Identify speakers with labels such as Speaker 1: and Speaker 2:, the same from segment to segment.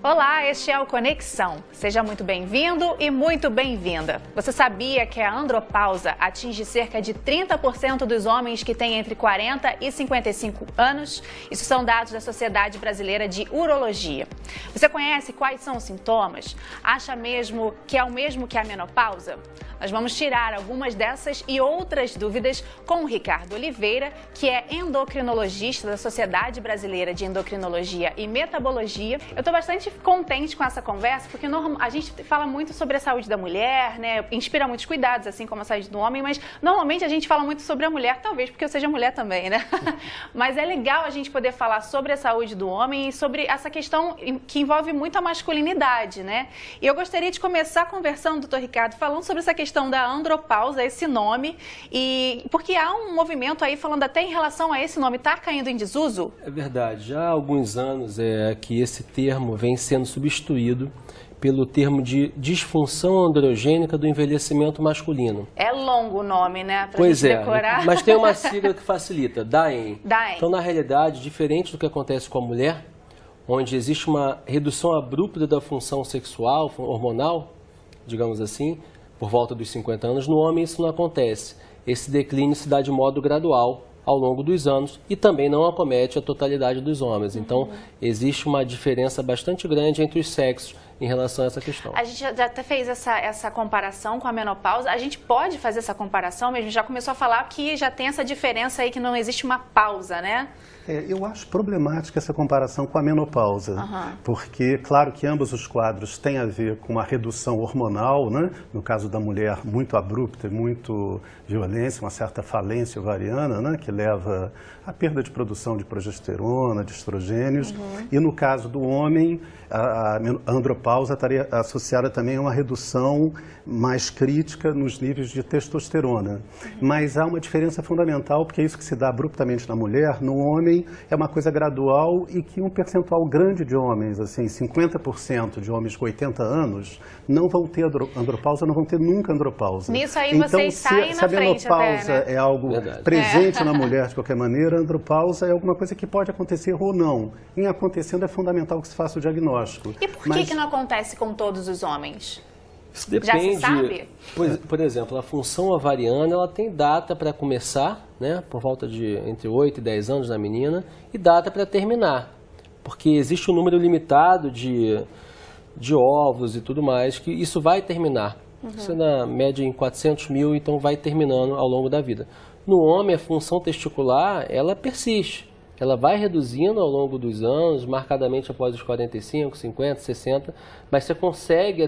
Speaker 1: Olá, este é o Conexão. Seja muito bem-vindo e muito bem-vinda. Você sabia que a andropausa atinge cerca de 30% dos homens que têm entre 40 e 55 anos? Isso são dados da Sociedade Brasileira de Urologia. Você conhece quais são os sintomas? Acha mesmo que é o mesmo que a menopausa? Nós vamos tirar algumas dessas e outras dúvidas com o Ricardo Oliveira, que é endocrinologista da Sociedade Brasileira de Endocrinologia e Metabologia. Eu estou bastante contente com essa conversa, porque a gente fala muito sobre a saúde da mulher, né? Inspira muitos cuidados, assim como a saúde do homem, mas normalmente a gente fala muito sobre a mulher, talvez porque eu seja mulher também, né? Mas é legal a gente poder falar sobre a saúde do homem e sobre essa questão que envolve muito a masculinidade, né? E eu gostaria de começar conversando, doutor Ricardo, falando sobre essa questão da andropausa, esse nome, e porque há um movimento aí falando até em relação a esse nome, está caindo em desuso?
Speaker 2: É verdade, já há alguns anos que esse termo vem sendo substituído pelo termo de disfunção androgênica do envelhecimento masculino.
Speaker 1: É longo o nome, né? Pra
Speaker 2: pois
Speaker 1: gente
Speaker 2: é,
Speaker 1: decorar.
Speaker 2: Mas tem uma sigla que facilita, DAEM.
Speaker 1: DAEM.
Speaker 2: Então, na realidade, diferente do que acontece com a mulher, onde existe uma redução abrupta da função sexual, hormonal, digamos assim, por volta dos 50 anos, no homem isso não acontece. Esse declínio se dá de modo gradual ao longo dos anos e também não acomete a totalidade dos homens. Então, existe uma diferença bastante grande entre os sexos em relação a essa questão. A
Speaker 1: gente já até fez essa comparação com a menopausa. A gente pode fazer essa comparação mesmo? Já começou a falar que já tem essa diferença aí, que não existe uma pausa, né?
Speaker 3: Eu acho problemática essa comparação com a menopausa, porque, claro que ambos os quadros têm a ver com a redução hormonal, né? No caso da mulher, muito abrupta e muito violência, uma certa falência ovariana, né? Que leva à perda de produção de progesterona, de estrogênios, e no caso do homem, a andropausa estaria associada também a uma redução mais crítica nos níveis de testosterona. Mas há uma diferença fundamental, porque isso que se dá abruptamente na mulher, no homem é uma coisa gradual e que um percentual grande de homens, assim, 50% de homens com 80 anos, não vão ter andropausa, não vão ter nunca andropausa.
Speaker 1: Nisso aí
Speaker 3: então,
Speaker 1: vocês saem na frente.
Speaker 3: Se a menopausa
Speaker 1: até, né?
Speaker 3: é algo presente na mulher de qualquer maneira, a andropausa é alguma coisa que pode acontecer ou não. Em acontecendo, é fundamental que se faça o diagnóstico.
Speaker 1: E por que não acontece com todos os homens?
Speaker 2: Isso depende.
Speaker 1: Já se sabe?
Speaker 2: Por exemplo, a função ovariana, ela tem data para começar, né, por volta de entre 8 e 10 anos na menina, e data para terminar. Porque existe um número limitado de óvulos e tudo mais, que isso vai terminar. Isso é na média em 400 mil, então vai terminando ao longo da vida. No homem, a função testicular, ela persiste. Ela vai reduzindo ao longo dos anos, marcadamente após os 45, 50, 60, mas você consegue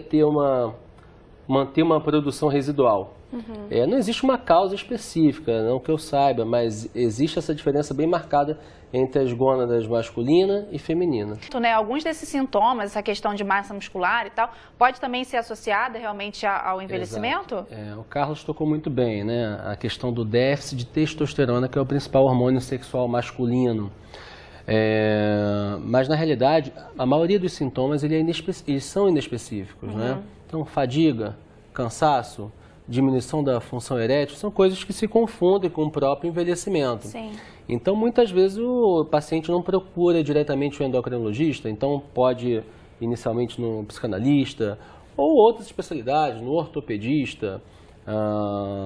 Speaker 2: manter uma produção residual. Não existe uma causa específica, não que eu saiba, mas existe essa diferença bem marcada entre as gônadas masculina e feminina.
Speaker 1: Alguns desses sintomas, essa questão de massa muscular e tal, pode também ser associada realmente ao envelhecimento?
Speaker 2: O Carlos tocou muito bem, né? A questão do déficit de testosterona, que é o principal hormônio sexual masculino. Mas, na realidade, a maioria dos sintomas eles são inespecíficos, né? Então, fadiga, cansaço, diminuição da função erétil, são coisas que se confundem com o próprio envelhecimento.
Speaker 1: Sim.
Speaker 2: Então, muitas vezes, o paciente não procura diretamente o endocrinologista, então pode ir inicialmente no psicanalista ou outras especialidades, no ortopedista,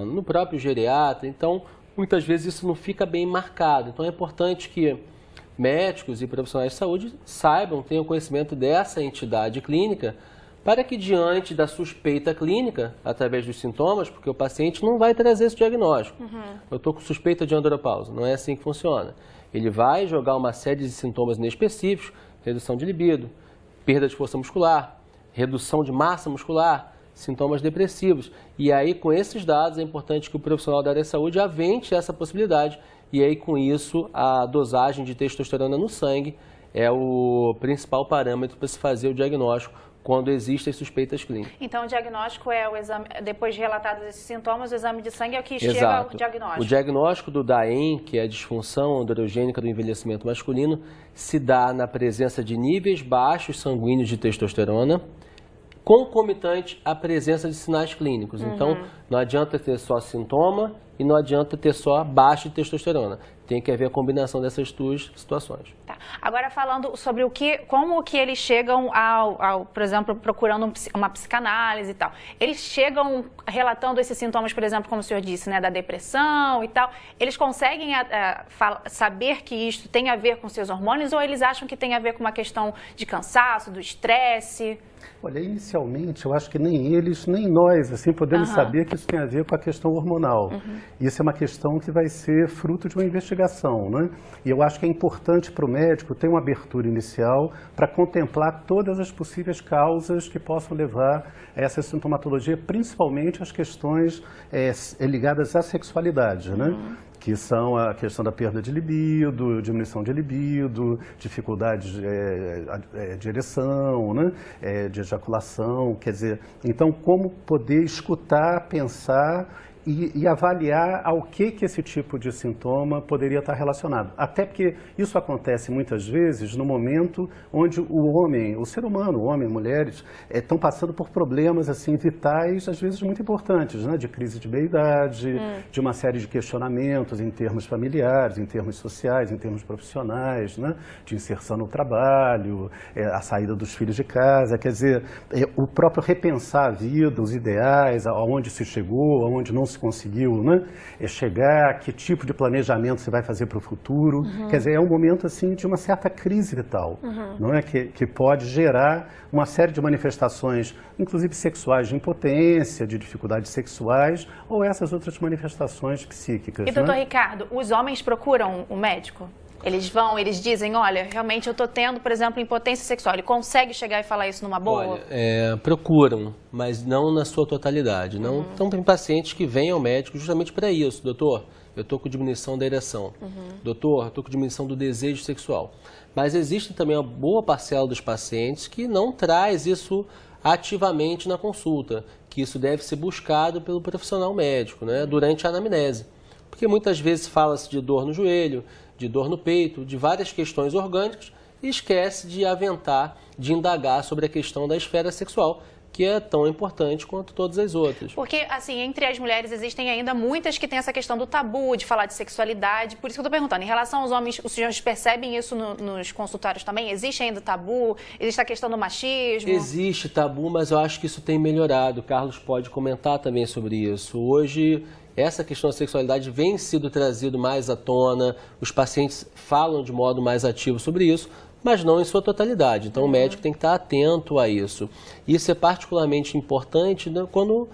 Speaker 2: no próprio geriatra. Então, muitas vezes isso não fica bem marcado. Então, é importante que médicos e profissionais de saúde saibam, tenham conhecimento dessa entidade clínica, para que diante da suspeita clínica, através dos sintomas, porque o paciente não vai trazer esse diagnóstico. Eu estou com suspeita de andropausa, não é assim que funciona. Ele vai jogar uma série de sintomas inespecíficos, redução de libido, perda de força muscular, redução de massa muscular, sintomas depressivos. E aí, com esses dados, é importante que o profissional da área de saúde avente essa possibilidade. E aí, com isso, a dosagem de testosterona no sangue é o principal parâmetro para se fazer o diagnóstico quando existem suspeitas clínicas.
Speaker 1: Então, o diagnóstico é o exame, depois de relatados esses sintomas, o exame de sangue é o que chega ao diagnóstico.
Speaker 2: O diagnóstico do DAEM, que é a disfunção androgênica do envelhecimento masculino, se dá na presença de níveis baixos sanguíneos de testosterona, concomitante à presença de sinais clínicos. Então, Não adianta ter só sintoma e não adianta ter só baixa de testosterona. Tem que haver a combinação dessas duas situações.
Speaker 1: Tá. Agora falando sobre como que eles chegam por exemplo, procurando uma psicanálise e tal. Eles chegam relatando esses sintomas, por exemplo, como o senhor disse, né, da depressão e tal. Eles conseguem saber que isto tem a ver com seus hormônios ou eles acham que tem a ver com uma questão de cansaço, do estresse?
Speaker 3: Olha, inicialmente, eu acho que nem eles, nem nós, assim, podemos saber que isso tem a ver com a questão hormonal. Isso é uma questão que vai ser fruto de uma investigação, né? E eu acho que é importante para o médico ter uma abertura inicial para contemplar todas as possíveis causas que possam levar a essa sintomatologia, principalmente as questões ligadas à sexualidade, né? Que são a questão da perda de libido, diminuição de libido, dificuldades de ereção, né? De ejaculação, quer dizer, então como poder escutar, pensar e avaliar ao que esse tipo de sintoma poderia estar relacionado. Até porque isso acontece muitas vezes no momento onde o homem, o ser humano, o homem e mulheres, estão passando por problemas assim, vitais, às vezes muito importantes, né? De crise de meia-idade, de uma série de questionamentos em termos familiares, em termos sociais, em termos profissionais, né? De inserção no trabalho, a saída dos filhos de casa, quer dizer, o próprio repensar a vida, os ideais, aonde se chegou, aonde não se conseguiu, né, chegar, que tipo de planejamento você vai fazer para o futuro. Quer dizer, é um momento assim de uma certa crise vital, não é? Que pode gerar uma série de manifestações, inclusive sexuais, de impotência, de dificuldades sexuais, ou essas outras manifestações psíquicas.
Speaker 1: E, doutor Ricardo, os homens procuram um médico? Eles dizem, olha, realmente eu estou tendo, por exemplo, impotência sexual. Ele consegue chegar e falar isso numa boa?
Speaker 2: Olha, procuram, mas não na sua totalidade. Não. Então, tem pacientes que vêm ao médico justamente para isso. Doutor, eu estou com diminuição da ereção. Doutor, eu estou com diminuição do desejo sexual. Mas existe também uma boa parcela dos pacientes que não traz isso ativamente na consulta, que isso deve ser buscado pelo profissional médico, né, durante a anamnese. Porque muitas vezes fala-se de dor no joelho, de dor no peito, de várias questões orgânicas e esquece de aventar, de indagar sobre a questão da esfera sexual, que é tão importante quanto todas as outras.
Speaker 1: Porque, assim, entre as mulheres existem ainda muitas que têm essa questão do tabu, de falar de sexualidade. Por isso que eu estou perguntando, em relação aos homens, os senhores percebem isso nos consultórios também? Existe ainda tabu? Existe a questão do machismo?
Speaker 2: Existe tabu, mas eu acho que isso tem melhorado. O Carlos pode comentar também sobre isso. Hoje, essa questão da sexualidade vem sido trazido mais à tona, os pacientes falam de modo mais ativo sobre isso, mas não em sua totalidade. Então, o médico tem que estar atento a isso. Isso é particularmente importante, né, quando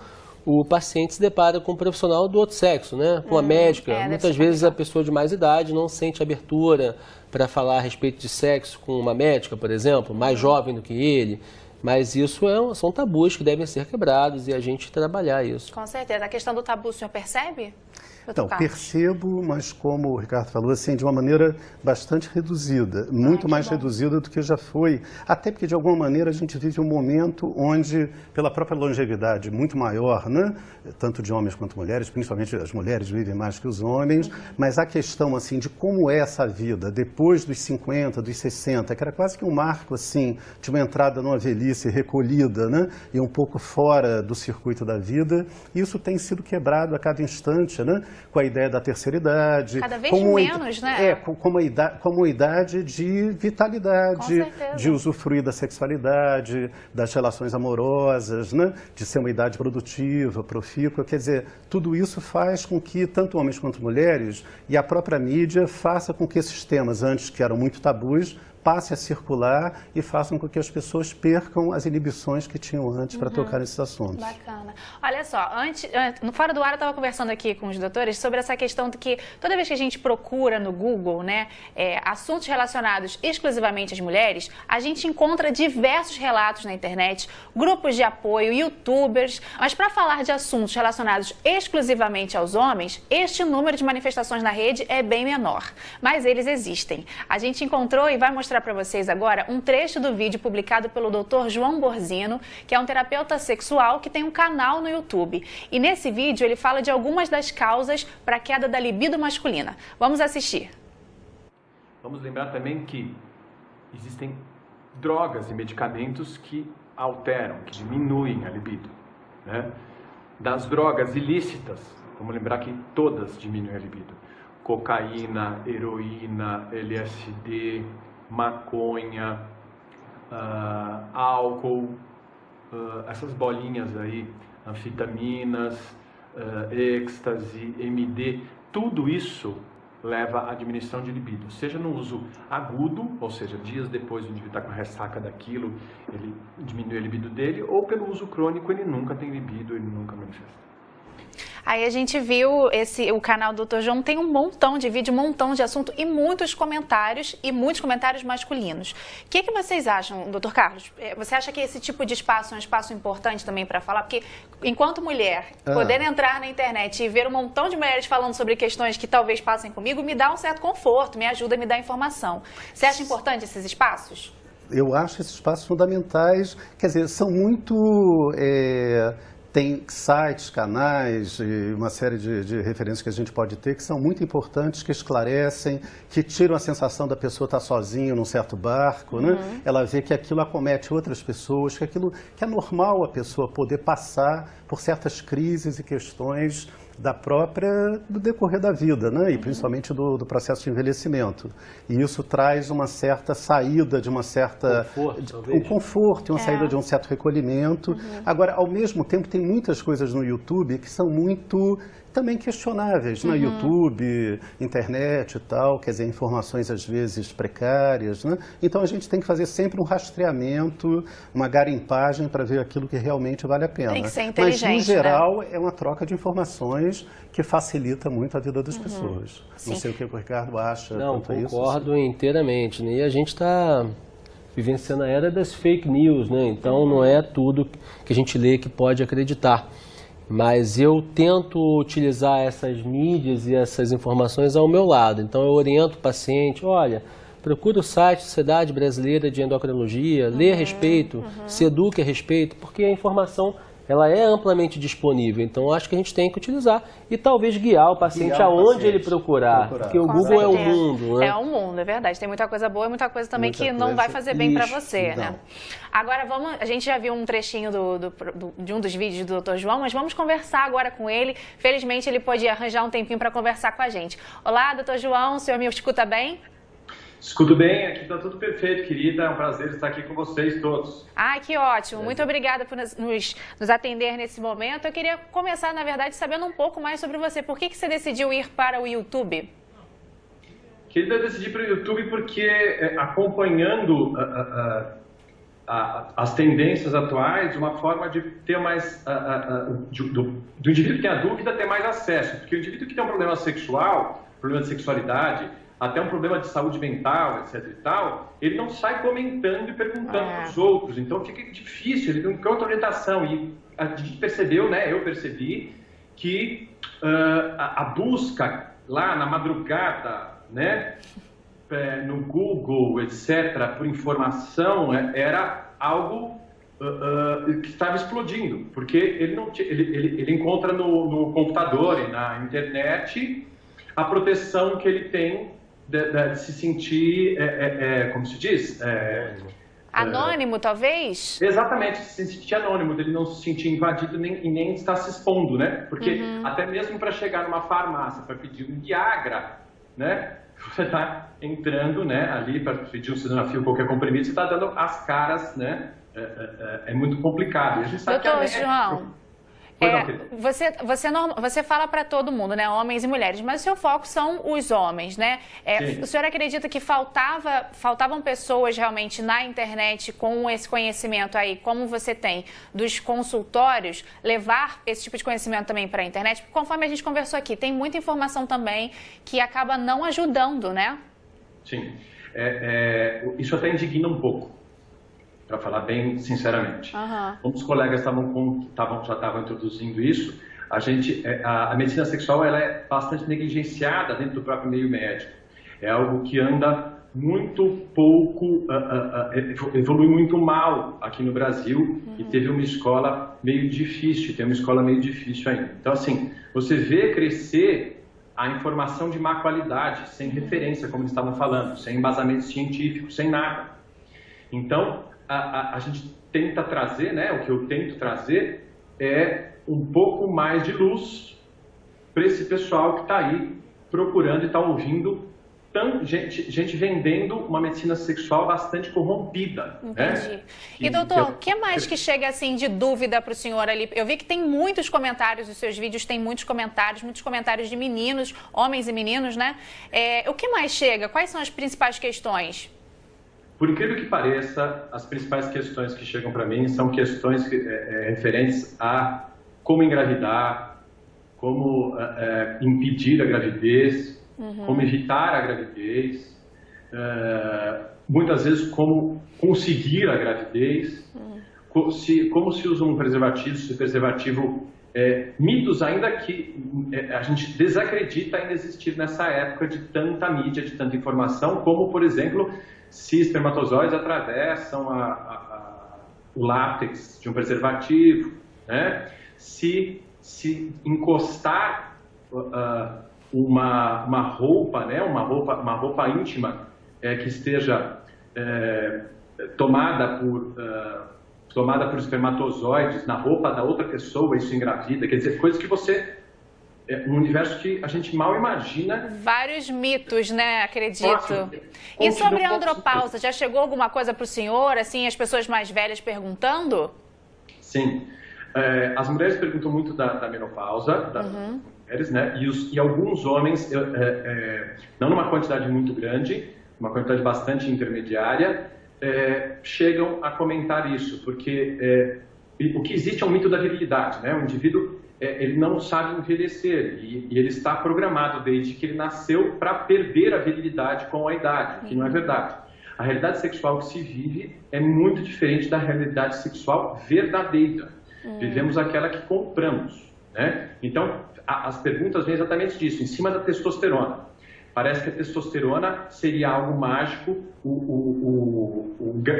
Speaker 2: o paciente se depara com um profissional do outro sexo, né, com a médica. Muitas vezes a pessoa de mais idade não sente abertura para falar a respeito de sexo com uma médica, por exemplo, mais jovem do que ele. Mas isso são tabus que devem ser quebrados e a gente trabalhar isso.
Speaker 1: Com certeza. A questão do tabu, o senhor percebe?
Speaker 3: Então, percebo, mas como o Ricardo falou, assim, de uma maneira bastante reduzida, muito mais reduzida do que já foi, até porque de alguma maneira a gente vive um momento onde, pela própria longevidade muito maior, né, tanto de homens quanto mulheres, principalmente as mulheres vivem mais que os homens, mas a questão assim de como é essa vida depois dos 50, dos 60, que era quase que um marco assim de uma entrada numa velhice recolhida, né, e um pouco fora do circuito da vida, isso tem sido quebrado a cada instante, né? Com a ideia da terceira idade.
Speaker 1: Cada vez menos, né?
Speaker 3: Como uma idade de vitalidade, de usufruir da sexualidade, das relações amorosas, né? De ser uma idade produtiva, profícua. Quer dizer, tudo isso faz com que tanto homens quanto mulheres e a própria mídia faça com que esses temas, antes que eram muito tabus, passe a circular e façam com que as pessoas percam as inibições que tinham antes para tocar nesses assuntos.
Speaker 1: Bacana. Olha só, no Fora do Ar eu estava conversando aqui com os doutores sobre essa questão de que toda vez que a gente procura no Google, né, assuntos relacionados exclusivamente às mulheres, a gente encontra diversos relatos na internet, grupos de apoio, youtubers, mas para falar de assuntos relacionados exclusivamente aos homens, este número de manifestações na rede é bem menor, mas eles existem. A gente encontrou e vai mostrar para vocês agora um trecho do vídeo publicado pelo Dr. João Borzino, que é um terapeuta sexual que tem um canal no YouTube. E nesse vídeo ele fala de algumas das causas para a queda da libido masculina. Vamos assistir.
Speaker 4: Vamos lembrar também que existem drogas e medicamentos que alteram, que diminuem a libido, né? Das drogas ilícitas, vamos lembrar que todas diminuem a libido. Cocaína, heroína, LSD, maconha, álcool, essas bolinhas aí, anfetaminas, êxtase, MD, tudo isso leva à diminuição de libido, seja no uso agudo, ou seja, dias depois o indivíduo está com a ressaca daquilo, ele diminui a libido dele, ou pelo uso crônico, ele nunca tem libido, ele nunca manifesta.
Speaker 1: Aí a gente viu o canal do Dr. João tem um montão de vídeo, um montão de assunto e muitos comentários masculinos. O que vocês acham, Dr. Carlos? Você acha que esse tipo de espaço é um espaço importante também para falar? Porque enquanto mulher, poder entrar na internet e ver um montão de mulheres falando sobre questões que talvez passem comigo, me dá um certo conforto, me ajuda a me dar informação. Você acha importante esses espaços?
Speaker 3: Eu acho esses espaços fundamentais, quer dizer, são muito... Tem sites, canais e uma série de referências que a gente pode ter que são muito importantes, que esclarecem, que tiram a sensação da pessoa estar sozinha num certo barco, né? Ela vê que aquilo acomete outras pessoas, que é normal a pessoa poder passar por certas crises e questões do decorrer da vida, né? E principalmente do processo de envelhecimento. E isso traz uma certa saída de uma certa... um conforto, uma saída de um certo recolhimento. Agora, ao mesmo tempo, tem muitas coisas no YouTube que são muito também questionáveis, né? YouTube, internet e tal, quer dizer, informações às vezes precárias, né? Então a gente tem que fazer sempre um rastreamento, uma garimpagem para ver aquilo que realmente vale a pena.
Speaker 1: Tem que ser inteligente,
Speaker 3: mas, no geral, é uma troca de informações que facilita muito a vida das pessoas.
Speaker 1: Sim.
Speaker 3: Não sei o que o Ricardo acha
Speaker 2: Não,
Speaker 3: quanto a isso.
Speaker 2: concordo inteiramente, né? E a gente está vivenciando a era das fake news, né? Então não é tudo que a gente lê que pode acreditar. Mas eu tento utilizar essas mídias e essas informações ao meu lado. Então eu oriento o paciente, olha, procura o site Sociedade Brasileira de Endocrinologia, lê a respeito, se eduque a respeito, porque a informação ela é amplamente disponível. Então acho que a gente tem que utilizar e talvez guiar o paciente aonde ele procurar. Porque o Google é o mundo, né?
Speaker 1: É o mundo, é verdade. Tem muita coisa boa e muita coisa também que não vai fazer bem para você, né? Agora a gente já viu um trechinho de um dos vídeos do Dr. João, mas vamos conversar agora com ele. Felizmente ele pode arranjar um tempinho para conversar com a gente. Olá, Dr. João, o senhor me escuta bem?
Speaker 4: Escuto bem, aqui está tudo perfeito, querida. É um prazer estar aqui com vocês todos.
Speaker 1: Ah, que ótimo. Muito obrigada por nos atender nesse momento. Eu queria começar, na verdade, sabendo um pouco mais sobre você. Por que você decidiu ir para o YouTube?
Speaker 4: Querida, eu decidi para o YouTube porque, acompanhando as tendências atuais, uma forma de ter mais... do indivíduo que tem a dúvida ter mais acesso. Porque o indivíduo que tem um problema sexual, problema de sexualidade... até um problema de saúde mental, etc e tal, ele não sai comentando e perguntando para os outros. Então fica difícil, ele não encontra orientação. E a gente percebeu, né, eu percebi, que a busca lá na madrugada, né, no Google, etc., por informação, era algo que estava explodindo. Porque ele encontra no computador e na internet a proteção que ele tem de se sentir, como se diz?
Speaker 1: Anônimo, talvez?
Speaker 4: Exatamente, se sentir anônimo, dele não se sentir invadido e nem estar se expondo, né? Porque até mesmo para chegar numa farmácia para pedir um Viagra, né? Você está entrando, né, ali para pedir um sildenafil, qualquer comprimido, você está dando as caras, né? É muito complicado. E a gente sabe
Speaker 1: Doutor João... Você fala para todo mundo, né, homens e mulheres, mas o seu foco são os homens, né? O senhor acredita que faltavam pessoas realmente na internet com esse conhecimento aí, como você tem, dos consultórios, levar esse tipo de conhecimento também para a internet? Porque conforme a gente conversou aqui, tem muita informação também que acaba não ajudando, né?
Speaker 4: Sim. Isso até indigna um pouco, para falar bem sinceramente. Como os colegas já estavam introduzindo isso, a medicina sexual ela é bastante negligenciada dentro do próprio meio médico. É algo que anda muito pouco, evolui muito mal aqui no Brasil e teve uma escola meio difícil, tem uma escola meio difícil ainda. Então, assim, você vê crescer a informação de má qualidade, sem referência, como eles estavam falando, sem embasamento científico, sem nada. Então, a gente tenta trazer, né, o que eu tento trazer é um pouco mais de luz para esse pessoal que está aí procurando e está ouvindo gente vendendo uma medicina sexual bastante corrompida.
Speaker 1: Entendi.
Speaker 4: Né?
Speaker 1: E doutor, o que mais que chega assim de dúvida para o senhor ali? Eu vi que tem muitos comentários, os seus vídeos têm muitos comentários de meninos, homens e meninos, né? O que mais chega? Quais são as principais questões?
Speaker 4: Por incrível que pareça, as principais questões que chegam para mim são questões referentes a como engravidar, como impedir a gravidez, como evitar a gravidez, muitas vezes como conseguir a gravidez, como se usa um preservativo, se o preservativo... mitos ainda que a gente desacredita em existir nessa época de tanta mídia, de tanta informação, como, por exemplo, se espermatozoides atravessam o látex de um preservativo, né? Se encostar uma roupa, né? uma roupa íntima que esteja tomada por espermatozoides na roupa da outra pessoa, isso engravida, quer dizer, coisas que um universo que a gente mal imagina.
Speaker 1: Vários mitos, né, acredito. E sobre a andropausa, já chegou alguma coisa para o senhor, assim, as pessoas mais velhas perguntando?
Speaker 4: Sim, as mulheres perguntam muito da menopausa, das mulheres, né, e alguns homens, não numa quantidade muito grande, uma quantidade bastante intermediária, chegam a comentar isso, porque o que existe é um mito da virilidade, né? O indivíduo ele não sabe envelhecer e ele está programado desde que ele nasceu para perder a virilidade com a idade, o que não é verdade. A realidade sexual que se vive é muito diferente da realidade sexual verdadeira. Vivemos aquela que compramos, né? Então, as perguntas vêm exatamente disso, em cima da testosterona. Parece que a testosterona seria algo mágico, o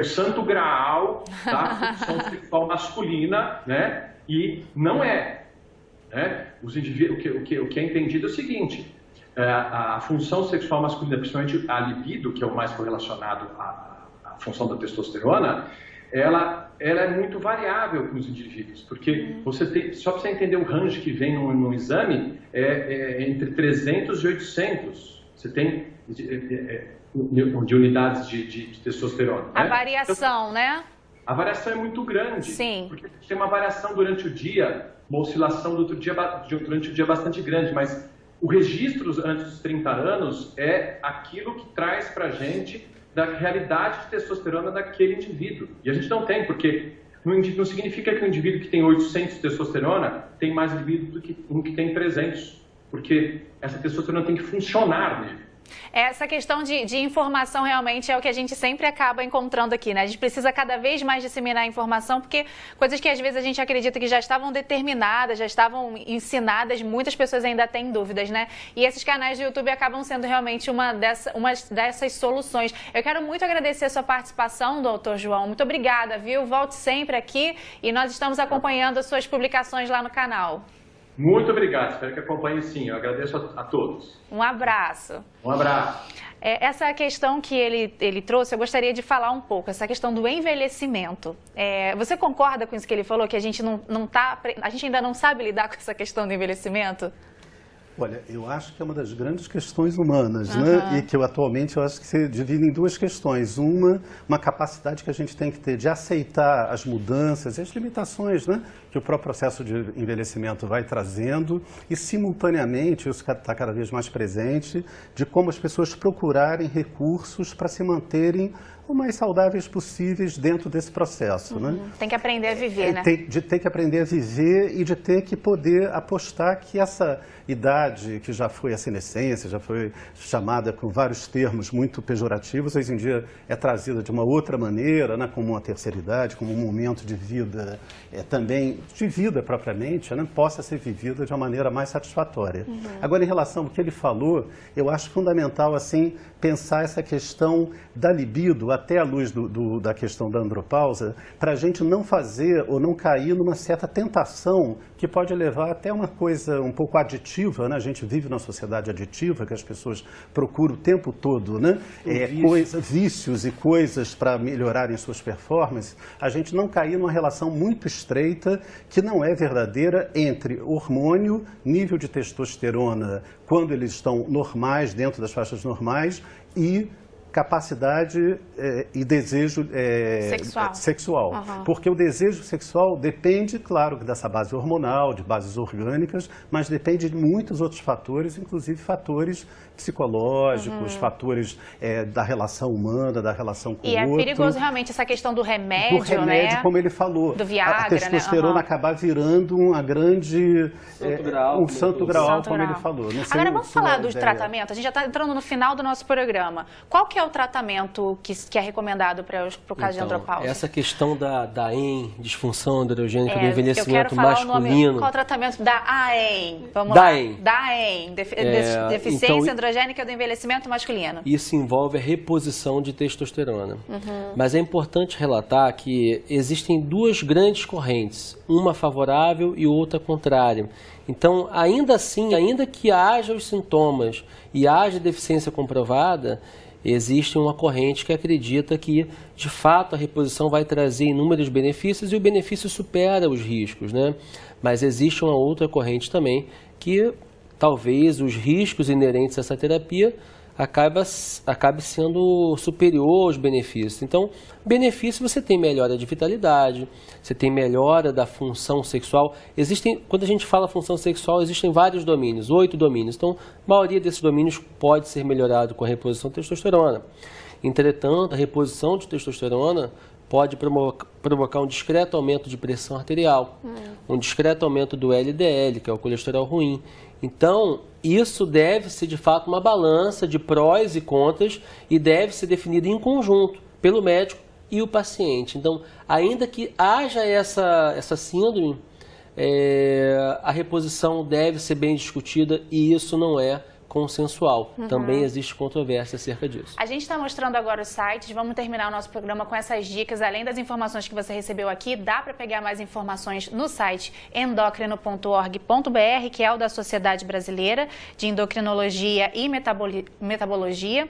Speaker 4: santo graal da função sexual masculina, né? E não é. Né? O que é entendido é o seguinte, a função sexual masculina, principalmente a libido, que é o mais correlacionado à função da testosterona, ela é muito variável para os indivíduos, porque só para você entender o range que vem no exame, entre 300 e 800. Você tem de unidades de testosterona.
Speaker 1: A variação, né?
Speaker 4: A variação é muito grande.
Speaker 1: Sim.
Speaker 4: Porque tem uma variação durante o dia, uma oscilação durante o dia bastante grande, mas o registro antes dos 30 anos é aquilo que traz para a gente da realidade de testosterona daquele indivíduo. E a gente não tem, porque não significa que um indivíduo que tem 800 de testosterona tem mais libido do que um que tem 300. Porque essa testosterona tem que funcionar nele.
Speaker 1: Essa questão de informação realmente é o que a gente sempre acaba encontrando aqui, né? A gente precisa cada vez mais disseminar a informação, porque coisas que às vezes a gente acredita que já estavam determinadas, já estavam ensinadas, muitas pessoas ainda têm dúvidas, né? E esses canais do YouTube acabam sendo realmente uma dessas soluções. Eu quero muito agradecer a sua participação, doutor João. Muito obrigada, viu? Volte sempre aqui e nós estamos acompanhando as suas publicações lá no canal.
Speaker 4: Muito obrigado, espero que acompanhe sim, eu agradeço a todos.
Speaker 1: Um abraço.
Speaker 4: Um abraço.
Speaker 1: Essa questão que ele trouxe, eu gostaria de falar um pouco, essa questão do envelhecimento. Você concorda com isso que ele falou, que a gente ainda não sabe lidar com essa questão do envelhecimento?
Speaker 3: Olha, eu acho que é uma das grandes questões humanas, né? E que atualmente eu acho que se divide em duas questões. Uma capacidade que a gente tem que ter de aceitar as mudanças e as limitações, né? Que o próprio processo de envelhecimento vai trazendo e, simultaneamente, isso está cada vez mais presente, de como as pessoas procurarem recursos para se manterem o mais saudáveis possíveis dentro desse processo. Né?
Speaker 1: Tem que aprender a viver, né?
Speaker 3: De ter que aprender a viver e de ter que poder apostar que essa idade, que já foi a senescência, já foi chamada com vários termos muito pejorativos, hoje em dia é trazida de uma outra maneira, né? Como uma terceira idade, como um momento de vida, também de vida propriamente, né? Possa ser vivida de uma maneira mais satisfatória. Agora, em relação ao que ele falou, eu acho fundamental assim, pensar essa questão da libido, até à luz da questão da andropausa, para a gente não fazer ou não cair numa certa tentação que pode levar até uma coisa um pouco aditiva, né? A gente vive numa sociedade aditiva, que as pessoas procuram o tempo todo, né? Vícios e coisas para melhorarem suas performances, a gente não cair numa relação muito estreita que não é verdadeira entre hormônio, nível de testosterona, quando eles estão normais, dentro das faixas normais, e capacidade e desejo sexual.
Speaker 1: Uhum.
Speaker 3: Porque o desejo sexual depende, claro, dessa base hormonal, de bases orgânicas, mas depende de muitos outros fatores, inclusive fatores psicológicos, fatores da relação humana, da relação com o outro.
Speaker 1: E é perigoso realmente essa questão do remédio,
Speaker 3: né? Como ele falou.
Speaker 1: Do Viagra,
Speaker 3: a testosterona, né? Acabar virando uma grande... santo grau, como ele falou.
Speaker 1: Agora vamos falar dos tratamentos. A gente já está entrando no final do nosso programa. Qual que é o tratamento que é recomendado para o caso de andropausa?
Speaker 2: Essa questão da AEM, disfunção androgênica do envelhecimento masculino.
Speaker 1: Qual o tratamento da AEM? Vamos lá. Da AEM, deficiência androgênica do envelhecimento masculino.
Speaker 2: Isso envolve a reposição de testosterona. Mas é importante relatar que existem duas grandes correntes, uma favorável e outra contrária. Então, ainda assim, ainda que haja os sintomas e haja deficiência comprovada, existe uma corrente que acredita que, de fato, a reposição vai trazer inúmeros benefícios e o benefício supera os riscos, né? Mas existe uma outra corrente também que talvez os riscos inerentes a essa terapia acabe sendo superior aos benefícios. Então, benefício você tem melhora de vitalidade, você tem melhora da função sexual. Quando a gente fala função sexual, existem vários domínios, 8 domínios. Então, a maioria desses domínios pode ser melhorado com a reposição de testosterona. Entretanto, a reposição de testosterona pode provocar um discreto aumento de pressão arterial, um discreto aumento do LDL, que é o colesterol ruim. Então, isso deve ser, de fato, uma balança de prós e contras e deve ser definido em conjunto pelo médico e o paciente. Então, ainda que haja essa síndrome, a reposição deve ser bem discutida e isso não é consensual. Também existe controvérsia acerca disso.
Speaker 1: A gente está mostrando agora os sites, vamos terminar o nosso programa com essas dicas. Além das informações que você recebeu aqui, dá para pegar mais informações no site endocrino.org.br, que é o da Sociedade Brasileira de Endocrinologia e Metabologia.